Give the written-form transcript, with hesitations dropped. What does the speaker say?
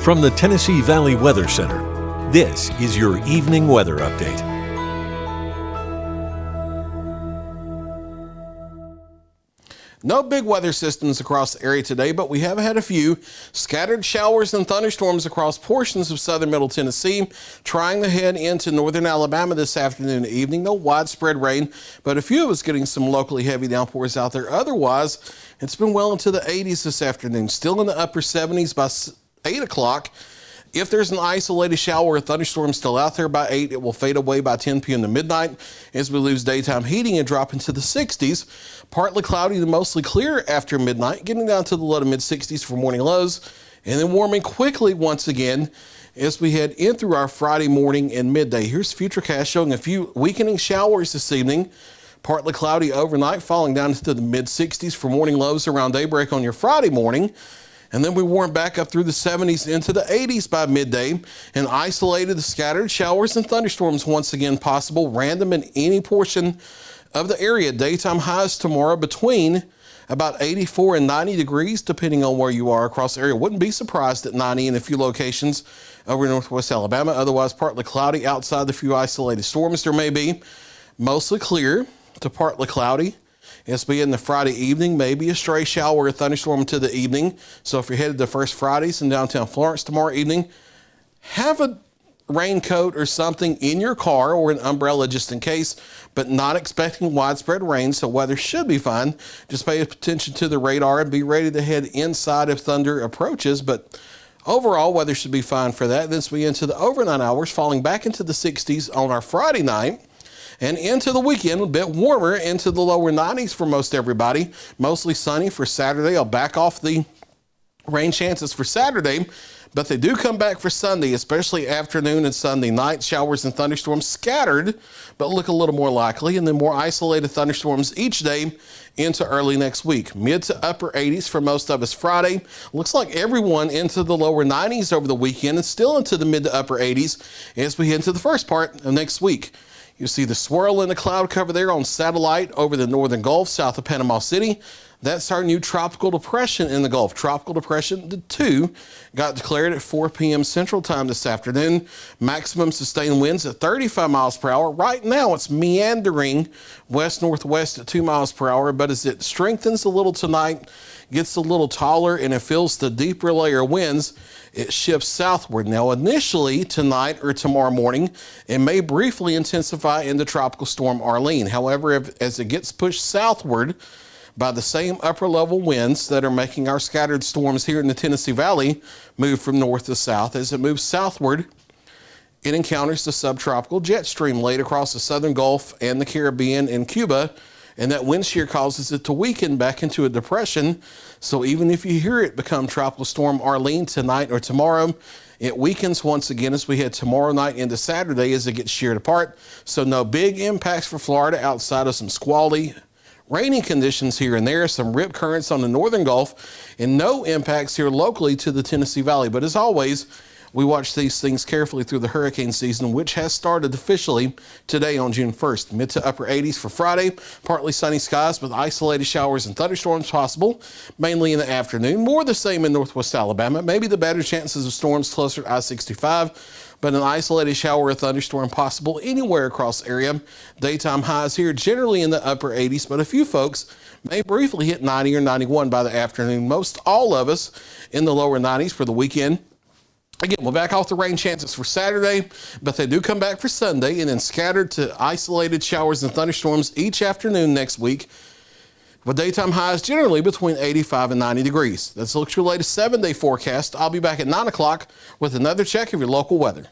From the Tennessee Valley Weather Center, this is your evening weather update. No big weather systems across the area today, but we have had a few scattered showers and thunderstorms across portions of southern Middle Tennessee, trying to head into northern Alabama this afternoon and evening. No widespread rain, but a few of us getting some locally heavy downpours out there. Otherwise, it's been well into the 80s this afternoon, still in the upper 70s by 8 o'clock. If there's an isolated shower or thunderstorm still out there by 8, it will fade away by 10 p.m. to midnight as we lose daytime heating and drop into the 60s. Partly cloudy to mostly clear after midnight, getting down to the low to mid 60s for morning lows, and then warming quickly once again as we head in through our Friday morning and midday. Here's Futurecast showing a few weakening showers this evening. Partly cloudy overnight, falling down to the mid 60s for morning lows around daybreak on your Friday morning. And then we warm back up through the 70s into the 80s by midday, and isolated scattered showers and thunderstorms once again possible, random in any portion of the area. Daytime highs tomorrow between about 84 and 90 degrees, depending on where you are across the area. Wouldn't be surprised at 90 in a few locations over in northwest Alabama. Otherwise, partly cloudy outside the few isolated storms there may be. Mostly clear to partly cloudy. It's be in the Friday evening, maybe a stray shower or thunderstorm to the evening. So if you're headed to First Fridays in downtown Florence tomorrow evening, have a raincoat or something in your car or an umbrella just in case, but not expecting widespread rain, so weather should be fine. Just pay attention to the radar and be ready to head inside if thunder approaches, but overall weather should be fine for that. Then as we into the overnight hours, falling back into the 60s on our Friday night. And into the weekend, a bit warmer, into the lower 90s for most everybody. Mostly sunny for Saturday. I'll back off the rain chances for Saturday, but they do come back for Sunday, especially afternoon and Sunday night. Showers and thunderstorms scattered, but look a little more likely. And then more isolated thunderstorms each day into early next week. Mid to upper 80s for most of us Friday. Looks like everyone into the lower 90s over the weekend and still into the mid to upper 80s as we head into the first part of next week. You see the swirl in the cloud cover there on satellite over the northern Gulf, south of Panama City. That's our new tropical depression in the Gulf. Tropical Depression 2 got declared at 4 p.m. Central Time this afternoon. Maximum sustained winds at 35 miles per hour. Right now it's meandering west-northwest at 2 miles per hour, but as it strengthens a little tonight, gets a little taller, and it fills the deeper layer of winds, it shifts southward. Now, initially tonight or tomorrow morning, it may briefly intensify into Tropical Storm Arlene. However, as it gets pushed southward by the same upper level winds that are making our scattered storms here in the Tennessee Valley move from north to south, as it moves southward, it encounters the subtropical jet stream laid across the southern Gulf and the Caribbean and Cuba. And that wind shear causes it to weaken back into a depression. So even if you hear it become Tropical Storm Arlene tonight or tomorrow, it weakens once again as we head tomorrow night into Saturday as it gets sheared apart. So no big impacts for Florida outside of some squally, rainy conditions here and there, some rip currents on the northern Gulf, and no impacts here locally to the Tennessee Valley. But as always, we watch these things carefully through the hurricane season, which has started officially today on June 1st. Mid to upper 80s for Friday, partly sunny skies with isolated showers and thunderstorms possible, mainly in the afternoon. More the same in northwest Alabama. Maybe the better chances of storms closer to I-65, but an isolated shower or thunderstorm possible anywhere across the area. Daytime highs here generally in the upper 80s, but a few folks may briefly hit 90 or 91 by the afternoon. Most all of us in the lower 90s for the weekend. Again, we'll back off the rain chances for Saturday, but they do come back for Sunday and then scattered to isolated showers and thunderstorms each afternoon next week, with daytime highs generally between 85 and 90 degrees. That's your latest 7-day forecast. I'll be back at 9 o'clock with another check of your local weather.